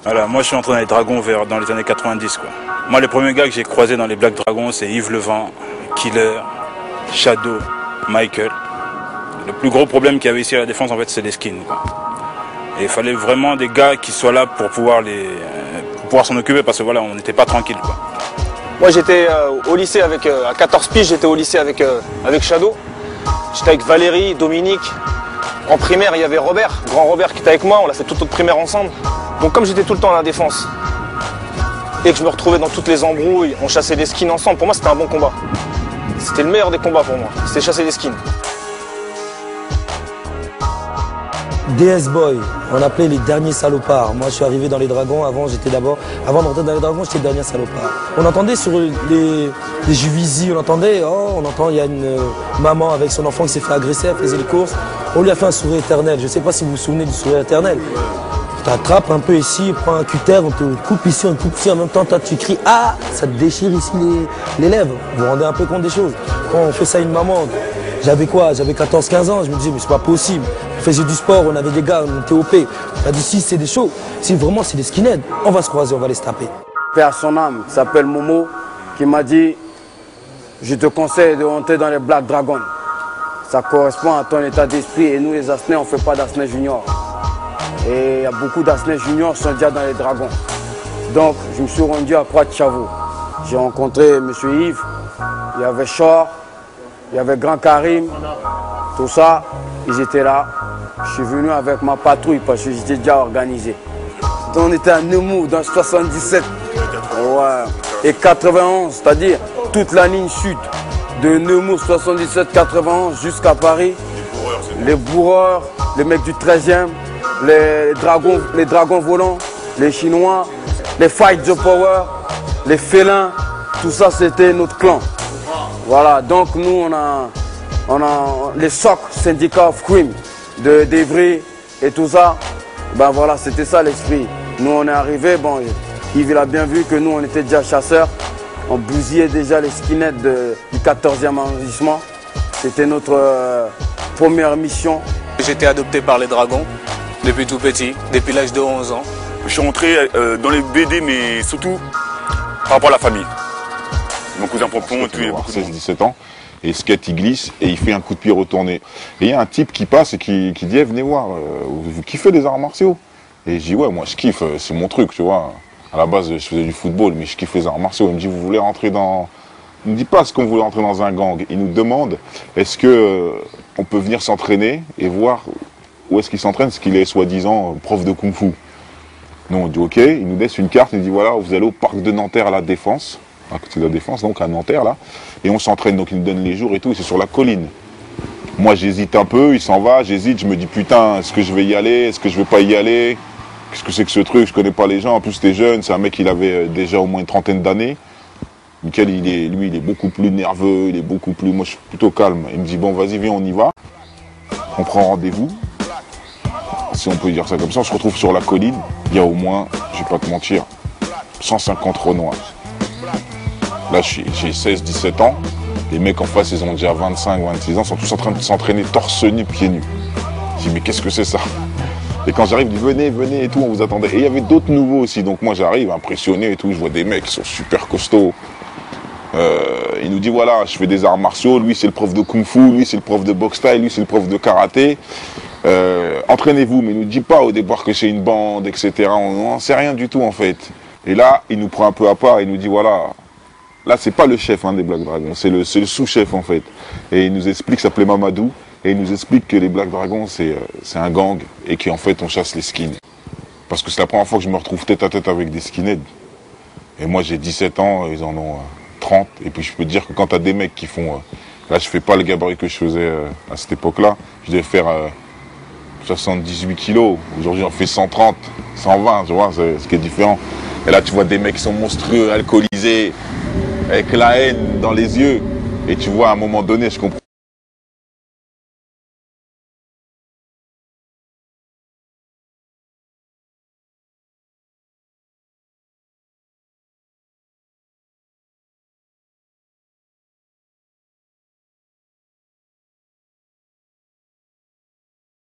Voilà, moi je suis entré dans les Dragons dans les années 90 quoi. Moi les premiers gars que j'ai croisés dans les Black Dragons c'est Yves Levent, Killer, Shadow, Michael. Le plus gros problème qu'il y avait ici à la défense en fait c'est les skins quoi. Et il fallait vraiment des gars qui soient là pour pouvoir s'en occuper parce que voilà on n'était pas tranquille quoi. Moi j'étais au lycée avec, à 14 piges j'étais au lycée avec Shadow. J'étais avec Valérie, Dominique. En primaire, il y avait Robert, grand Robert qui était avec moi, on l'a fait toute notre primaire ensemble. Donc comme j'étais tout le temps à la défense et que je me retrouvais dans toutes les embrouilles, on chassait des skins ensemble, pour moi c'était un bon combat. C'était le meilleur des combats pour moi, c'était chasser des skins. DS Boy, on appelait les derniers salopards. Moi je suis arrivé dans les Dragons, avant d'entrer dans les Dragons, j'étais le dernier salopard. On entendait sur les Juvisy, il y a une maman avec son enfant qui s'est fait agresser, elle faisait les courses. On lui a fait un sourire éternel, je ne sais pas si vous vous souvenez du sourire éternel. Tu t'attrapes un peu ici, on prend un cutter, on te coupe ici, on te coupe ici, en même temps toi tu cries « Ah !» Ça te déchire ici les lèvres, vous vous rendez un peu compte des choses. Quand on fait ça à une maman, j'avais 14-15 ans, je me disais mais c'est pas possible. On faisait du sport, on avait des gars, on était OP. On a dit si c'est des shows, si vraiment c'est des skinheads, on va se croiser, on va les se taper. Père son âme, qui s'appelle Momo, qui m'a dit « Je te conseille de rentrer dans les Black Dragons. Ça correspond à ton état d'esprit et nous les Asnais, on ne fait pas d'Asnais junior. Et il y a beaucoup d'Asnais juniors qui sont déjà dans les Dragons. Donc je me suis rendu à Croix-de-Chavaux. J'ai rencontré M. Yves, il y avait Chor, il y avait Grand Karim, tout ça, ils étaient là. Je suis venu avec ma patrouille parce que j'étais déjà organisé. Donc on était à Nemours dans 77 et 91, c'est-à-dire toute la ligne sud de Nemours 77-91 jusqu'à Paris. Les bourreurs, les mecs du 13e, les dragons volants, les Chinois, les Fight the Power, les félins, tout ça c'était notre clan. Voilà, donc nous on a les SOC, Syndicat of Crime, d'Evry et tout ça. Ben voilà, c'était ça l'esprit. Nous on est arrivés, bon, Yves il a bien vu que nous on était déjà chasseurs. On bousillait déjà les skinheads du 14e arrondissement. C'était notre première mission. J'étais adopté par les Dragons depuis tout petit, depuis l'âge de 11 ans. Je suis rentré dans les BD, mais surtout par rapport à la famille. Mon cousin Pompon, il a 16-17 ans, et skate il glisse et il fait un coup de pied retourné. Et il y a un type qui passe et qui dit hey, venez voir, vous kiffez les arts martiaux? Et je dis ouais, moi je kiffe, c'est mon truc, tu vois. À la base je faisais du football, mais je kiffe les arts martiaux. Il me dit vous voulez rentrer dans... Il ne dit pas ce qu'on voulait rentrer dans un gang. Il nous demande est-ce que on peut venir s'entraîner et voir où est-ce qu'il s'entraîne, parce qu'il est soi-disant prof de kung-fu. Nous on dit ok, il nous laisse une carte, il nous dit voilà, vous allez au parc de Nanterre à la Défense, à côté de la Défense, donc à Nanterre là, et on s'entraîne, donc il nous donne les jours et tout, et c'est sur la colline. Moi j'hésite un peu, il s'en va, j'hésite, je me dis putain, est-ce que je vais y aller, est-ce que je vais pas y aller, qu'est-ce que c'est que ce truc, je connais pas les gens, en plus t'es jeune, c'est un mec qui avait déjà au moins une trentaine d'années. Michael, lui, il est beaucoup plus nerveux, il est beaucoup plus... Moi, je suis plutôt calme. Il me dit, bon, vas-y, viens, on y va. On prend rendez-vous. Si on peut dire ça comme ça, on se retrouve sur la colline. Il y a au moins, je vais pas te mentir, 150 Renois. Là, j'ai 16-17 ans. Les mecs en face, ils ont déjà 25-26 ans, sont tous en train de s'entraîner torse nu, pieds nus. Je dis, mais qu'est-ce que c'est ça? Et quand j'arrive, ils disent, venez, venez et tout, on vous attendait. Et il y avait d'autres nouveaux aussi. Donc moi, j'arrive impressionné et tout. Je vois des mecs qui sont super costauds. Il nous dit voilà, je fais des arts martiaux, lui c'est le prof de kung fu, lui c'est le prof de boxe thaï, lui c'est le prof de karaté. Entraînez-vous, mais il nous dit pas au départ que c'est une bande, etc. On n'en sait rien du tout en fait. Et là, il nous prend un peu à part, il nous dit voilà, là c'est pas le chef des Black Dragons, c'est le sous-chef en fait. Et il nous explique, ça s'appelait Mamadou, et il nous explique que les Black Dragons c'est un gang et qu'en fait on chasse les skins. Parce que c'est la première fois que je me retrouve tête à tête avec des skinheads. Et moi j'ai 17 ans, ils en ont 30, et puis je peux te dire que quand tu as des mecs qui font... là, je fais pas le gabarit que je faisais à cette époque-là. Je devais faire 78 kilos. Aujourd'hui, on fait 130, 120, tu vois, c'est ce qui est différent. Et là, tu vois des mecs qui sont monstrueux, alcoolisés, avec la haine dans les yeux. Et tu vois, à un moment donné, je comprends